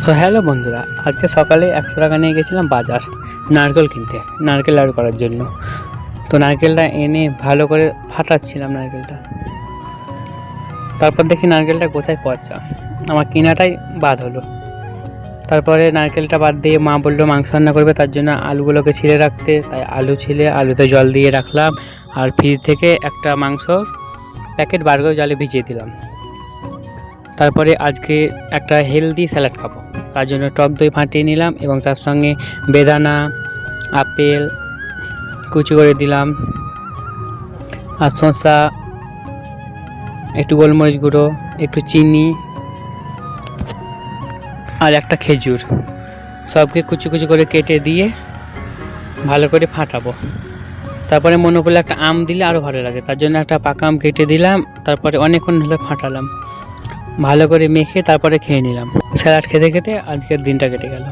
So hello বন্ধুরা, আজকে সকালে 100 টাকা নিয়ে গেছিলাম বাজার নারকেল কিনতে, নারকেল লাড়ু করার জন্য। তো নারকেলটা এনে ভালো করে ফাটাচ্ছিলাম নারকেলটা। তারপর দেখি নারকেলটা গোছায় পচা, আমার কেনাটাই বাদ হলো। তারপরে নারকেলটা বাদ দিয়ে মা বললো মাংস রান্না করবে, তার জন্য আলুগুলোকে ছিলে রাখতে। তাই আলু ছিলে আলুতে জল দিয়ে রাখলাম, আর ফ্রিজ থেকে একটা মাংসর প্যাকেট বার করে জলে ভিজিয়ে দিলাম। তারপরে আজকে একটা হেলদি স্যালাড খাবো, তার জন্য টক দই ফাটিয়ে নিলাম এবং তার সঙ্গে বেদানা, আপেল কুচি করে দিলাম, আর শসা, একটু গোলমরিচ গুঁড়ো, একটু চিনি আর একটা খেজুর, সবকে কুচি কুচি করে কেটে দিয়ে ভালো করে ফাটাবো। তারপরে মনে পড়লে একটা আম দিলে আরও ভালো লাগে, তার জন্য একটা পাকা আম কেটে দিলাম। তারপরে অনেকক্ষণ ধরে ফাটালাম, ভালো করে মেখে তারপরে খেয়ে নিলাম। স্যালাড খেতে খেতে আজকের দিনটা কেটে গেল।